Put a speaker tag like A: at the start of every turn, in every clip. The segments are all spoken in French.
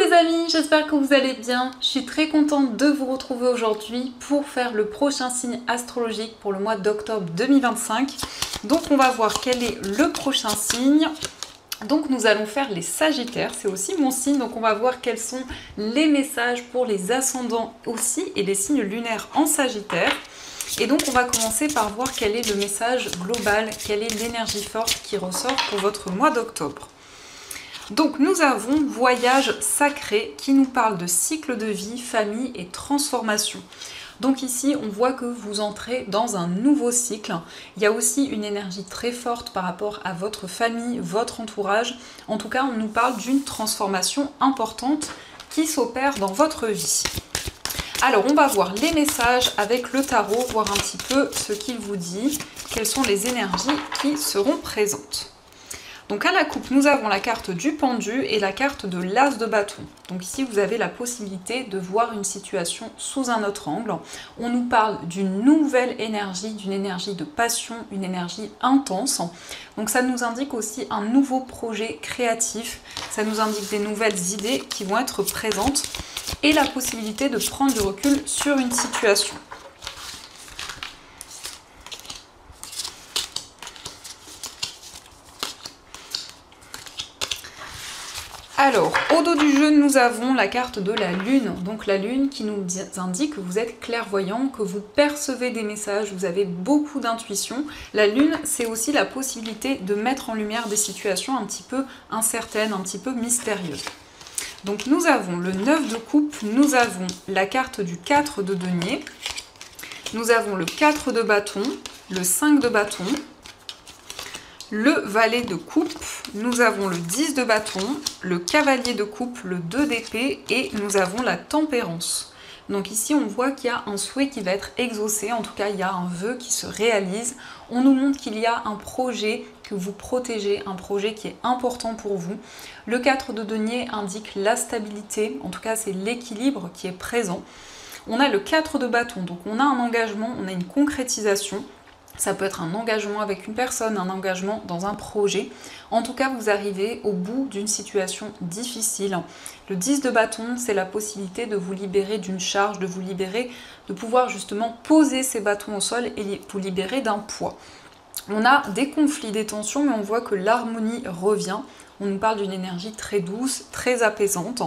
A: les amis, j'espère que vous allez bien. Je suis très contente de vous retrouver aujourd'hui pour faire le prochain signe astrologique pour le mois d'octobre 2025. Donc on va voir quel est le prochain signe. Donc nous allons faire les Sagittaires, c'est aussi mon signe, donc on va voir quels sont les messages pour les ascendants aussi et les signes lunaires en Sagittaire. Et donc on va commencer par voir quel est le message global, quelle est l'énergie forte qui ressort pour votre mois d'octobre. Donc nous avons Voyage sacré qui nous parle de cycle de vie, famille et transformation. Donc ici, on voit que vous entrez dans un nouveau cycle. Il y a aussi une énergie très forte par rapport à votre famille, votre entourage. En tout cas, on nous parle d'une transformation importante qui s'opère dans votre vie. Alors, on va voir les messages avec le tarot, voir un petit peu ce qu'il vous dit, quelles sont les énergies qui seront présentes. Donc à la coupe, nous avons la carte du pendu et la carte de l'as de bâton. Donc ici, vous avez la possibilité de voir une situation sous un autre angle. On nous parle d'une nouvelle énergie, d'une énergie de passion, une énergie intense. Donc ça nous indique aussi un nouveau projet créatif. Ça nous indique des nouvelles idées qui vont être présentes et la possibilité de prendre du recul sur une situation. Alors, au dos du jeu, nous avons la carte de la lune. Donc la lune qui nous indique que vous êtes clairvoyant, que vous percevez des messages, vous avez beaucoup d'intuition. La lune, c'est aussi la possibilité de mettre en lumière des situations un petit peu incertaines, un petit peu mystérieuses. Donc nous avons le 9 de coupe, nous avons la carte du 4 de denier, nous avons le 4 de bâton, le 5 de bâton, le valet de coupe, nous avons le 10 de bâton, le cavalier de coupe, le 2 d'épée et nous avons la tempérance. Donc ici on voit qu'il y a un souhait qui va être exaucé, en tout cas il y a un vœu qui se réalise. On nous montre qu'il y a un projet que vous protégez, un projet qui est important pour vous. Le 4 de denier indique la stabilité, en tout cas c'est l'équilibre qui est présent. On a le 4 de bâton, donc on a un engagement, on a une concrétisation. Ça peut être un engagement avec une personne, un engagement dans un projet. En tout cas, vous arrivez au bout d'une situation difficile. Le 10 de bâton, c'est la possibilité de vous libérer d'une charge, de vous libérer, de pouvoir justement poser ces bâtons au sol et vous libérer d'un poids. On a des conflits, des tensions, mais on voit que l'harmonie revient. On nous parle d'une énergie très douce, très apaisante.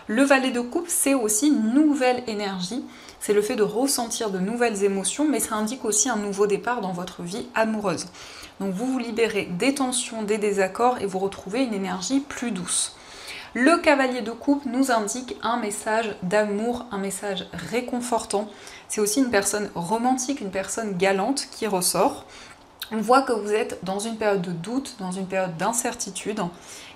A: Le valet de coupe, c'est aussi une nouvelle énergie. C'est le fait de ressentir de nouvelles émotions, mais ça indique aussi un nouveau départ dans votre vie amoureuse. Donc vous vous libérez des tensions, des désaccords et vous retrouvez une énergie plus douce. Le cavalier de coupe nous indique un message d'amour, un message réconfortant. C'est aussi une personne romantique, une personne galante qui ressort. On voit que vous êtes dans une période de doute, dans une période d'incertitude,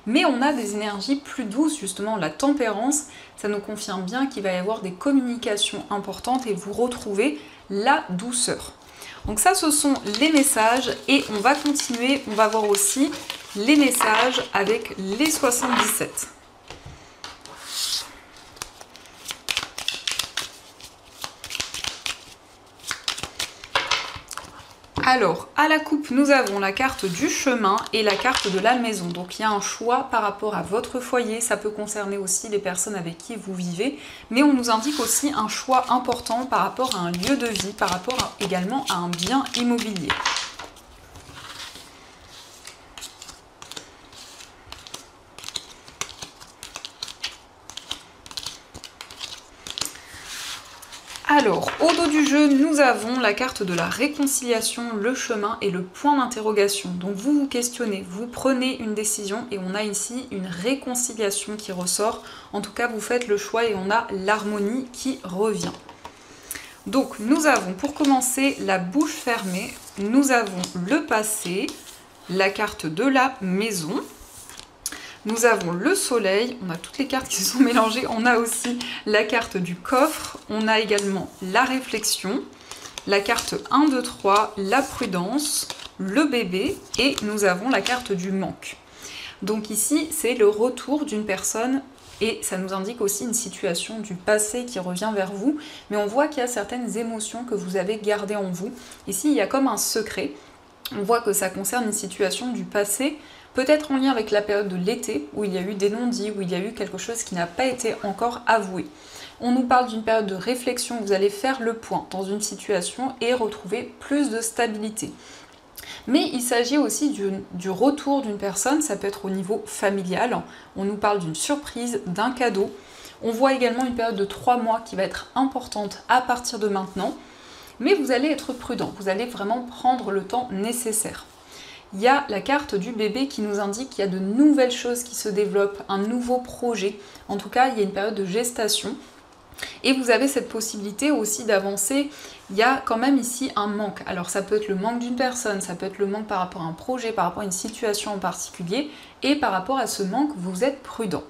A: mais on a des énergies plus douces, justement la tempérance, ça nous confirme bien qu'il va y avoir des communications importantes et vous retrouvez la douceur. Donc ça, ce sont les messages et on va continuer, on va voir aussi les messages avec les 77. Alors, à la coupe, nous avons la carte du chemin et la carte de la maison. Donc, il y a un choix par rapport à votre foyer. Ça peut concerner aussi les personnes avec qui vous vivez. Mais on nous indique aussi un choix important par rapport à un lieu de vie, par rapport également à un bien immobilier. Alors, au dos du jeu, nous avons la carte de la réconciliation, le chemin et le point d'interrogation. Donc vous vous questionnez, vous prenez une décision et on a ici une réconciliation qui ressort. En tout cas, vous faites le choix et on a l'harmonie qui revient. Donc nous avons pour commencer la bouche fermée, nous avons le passé, la carte de la maison. Nous avons le soleil, on a toutes les cartes qui sont mélangées, on a aussi la carte du coffre, on a également la réflexion, la carte 1, 2, 3, la prudence, le bébé et nous avons la carte du manque. Donc ici, c'est le retour d'une personne et ça nous indique aussi une situation du passé qui revient vers vous, mais on voit qu'il y a certaines émotions que vous avez gardées en vous. Ici, il y a comme un secret, on voit que ça concerne une situation du passé, peut-être en lien avec la période de l'été, où il y a eu des non-dits, où il y a eu quelque chose qui n'a pas été encore avoué. On nous parle d'une période de réflexion, vous allez faire le point dans une situation et retrouver plus de stabilité. Mais il s'agit aussi du retour d'une personne, ça peut être au niveau familial, on nous parle d'une surprise, d'un cadeau. On voit également une période de 3 mois qui va être importante à partir de maintenant, mais vous allez être prudent, vous allez vraiment prendre le temps nécessaire. Il y a la carte du bébé qui nous indique qu'il y a de nouvelles choses qui se développent, un nouveau projet. En tout cas, il y a une période de gestation. Et vous avez cette possibilité aussi d'avancer. Il y a quand même ici un manque. Alors ça peut être le manque d'une personne, ça peut être le manque par rapport à un projet, par rapport à une situation en particulier. Et par rapport à ce manque, vous êtes prudent.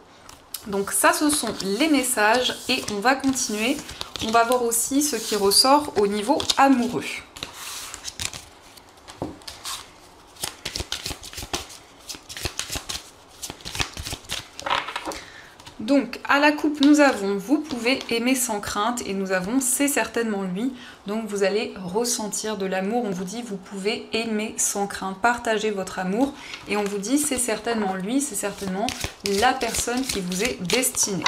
A: Donc ça, ce sont les messages et on va continuer. On va voir aussi ce qui ressort au niveau amoureux. Donc à la coupe, nous avons « Vous pouvez aimer sans crainte » et nous avons « C'est certainement lui ». Donc vous allez ressentir de l'amour. On vous dit « Vous pouvez aimer sans crainte », partager votre amour. Et on vous dit « C'est certainement lui, c'est certainement la personne qui vous est destinée ».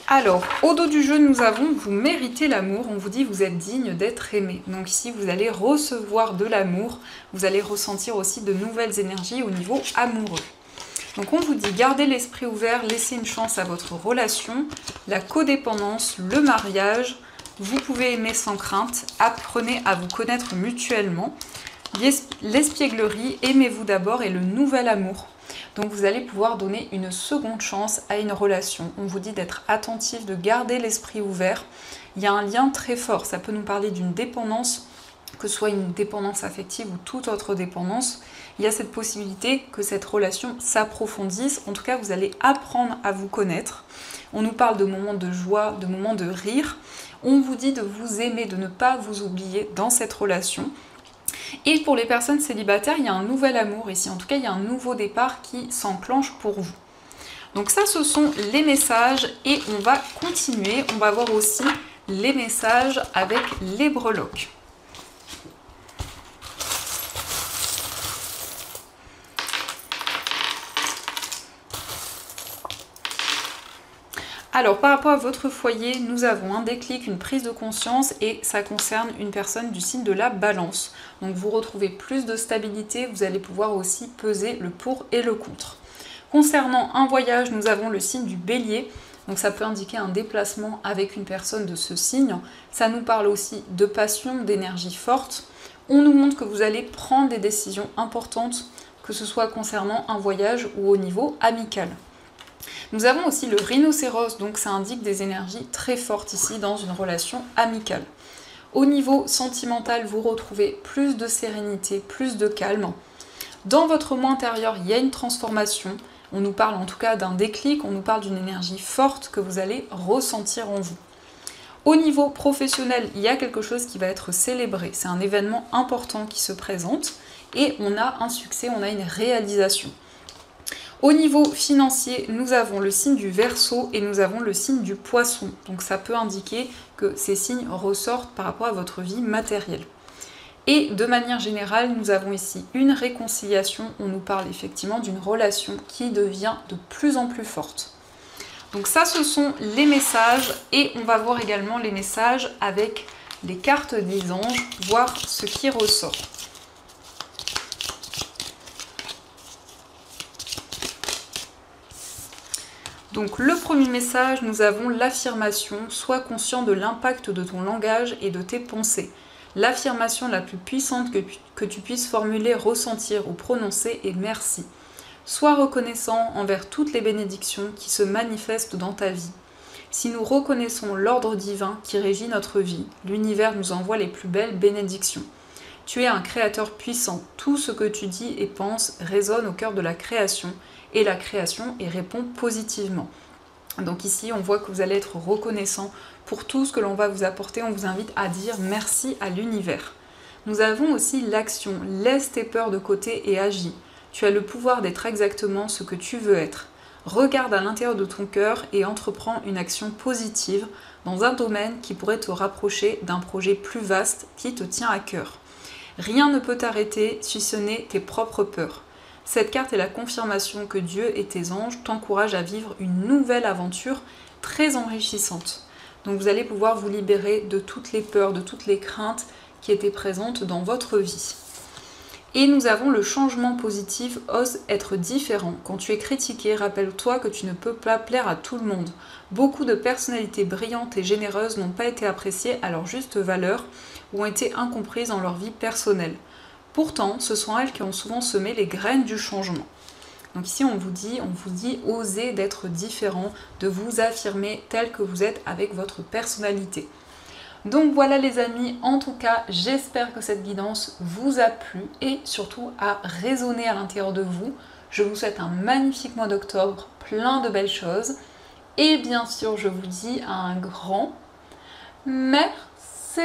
A: Alors, au dos du jeu, nous avons « Vous méritez l'amour ». On vous dit « Vous êtes digne d'être aimé ». Donc ici, vous allez recevoir de l'amour. Vous allez ressentir aussi de nouvelles énergies au niveau amoureux. Donc on vous dit « Gardez l'esprit ouvert, laissez une chance à votre relation ». La codépendance, le mariage. Vous pouvez aimer sans crainte. Apprenez à vous connaître mutuellement. L'espièglerie, aimez-vous d'abord et le nouvel amour. Donc vous allez pouvoir donner une seconde chance à une relation. On vous dit d'être attentif, de garder l'esprit ouvert. Il y a un lien très fort. Ça peut nous parler d'une dépendance, que ce soit une dépendance affective ou toute autre dépendance. Il y a cette possibilité que cette relation s'approfondisse. En tout cas, vous allez apprendre à vous connaître. On nous parle de moments de joie, de moments de rire. On vous dit de vous aimer, de ne pas vous oublier dans cette relation. Et pour les personnes célibataires, il y a un nouvel amour ici. En tout cas, il y a un nouveau départ qui s'enclenche pour vous. Donc ça, ce sont les messages et on va continuer. On va voir aussi les messages avec les breloques. Alors, par rapport à votre foyer, nous avons un déclic, une prise de conscience et ça concerne une personne du signe de la Balance. Donc, vous retrouvez plus de stabilité, vous allez pouvoir aussi peser le pour et le contre. Concernant un voyage, nous avons le signe du Bélier. Donc, ça peut indiquer un déplacement avec une personne de ce signe. Ça nous parle aussi de passion, d'énergie forte. On nous montre que vous allez prendre des décisions importantes, que ce soit concernant un voyage ou au niveau amical. Nous avons aussi le rhinocéros, donc ça indique des énergies très fortes ici dans une relation amicale. Au niveau sentimental, vous retrouvez plus de sérénité, plus de calme. Dans votre moi intérieur, il y a une transformation. On nous parle en tout cas d'un déclic, on nous parle d'une énergie forte que vous allez ressentir en vous. Au niveau professionnel, il y a quelque chose qui va être célébré. C'est un événement important qui se présente et on a un succès, on a une réalisation. Au niveau financier, nous avons le signe du Verseau et nous avons le signe du Poisson. Donc ça peut indiquer que ces signes ressortent par rapport à votre vie matérielle. Et de manière générale, nous avons ici une réconciliation. On nous parle effectivement d'une relation qui devient de plus en plus forte. Donc ça, ce sont les messages et on va voir également les messages avec les cartes des anges, voir ce qui ressort. Donc le premier message, nous avons l'affirmation « Sois conscient de l'impact de ton langage et de tes pensées ». L'affirmation la plus puissante que tu puisses formuler, ressentir ou prononcer est « Merci ». Sois reconnaissant envers toutes les bénédictions qui se manifestent dans ta vie. Si nous reconnaissons l'ordre divin qui régit notre vie, l'univers nous envoie les plus belles bénédictions. Tu es un créateur puissant. Tout ce que tu dis et penses résonne au cœur de la création et la création y répond positivement. Donc ici, on voit que vous allez être reconnaissant pour tout ce que l'on va vous apporter. On vous invite à dire merci à l'univers. Nous avons aussi l'action. Laisse tes peurs de côté et agis. Tu as le pouvoir d'être exactement ce que tu veux être. Regarde à l'intérieur de ton cœur et entreprends une action positive dans un domaine qui pourrait te rapprocher d'un projet plus vaste qui te tient à cœur. Rien ne peut t'arrêter si ce n'est tes propres peurs. Cette carte est la confirmation que Dieu et tes anges t'encouragent à vivre une nouvelle aventure très enrichissante. Donc vous allez pouvoir vous libérer de toutes les peurs, de toutes les craintes qui étaient présentes dans votre vie. Et nous avons le changement positif, ose être différent. Quand tu es critiqué, rappelle-toi que tu ne peux pas plaire à tout le monde. Beaucoup de personnalités brillantes et généreuses n'ont pas été appréciées à leur juste valeur ou ont été incomprises dans leur vie personnelle. Pourtant, ce sont elles qui ont souvent semé les graines du changement. Donc ici, on vous dit, osez d'être différent, de vous affirmer tel que vous êtes avec votre personnalité. Donc voilà les amis, en tout cas, j'espère que cette guidance vous a plu et surtout a résonné à l'intérieur de vous. Je vous souhaite un magnifique mois d'octobre, plein de belles choses. Et bien sûr, je vous dis un grand merci.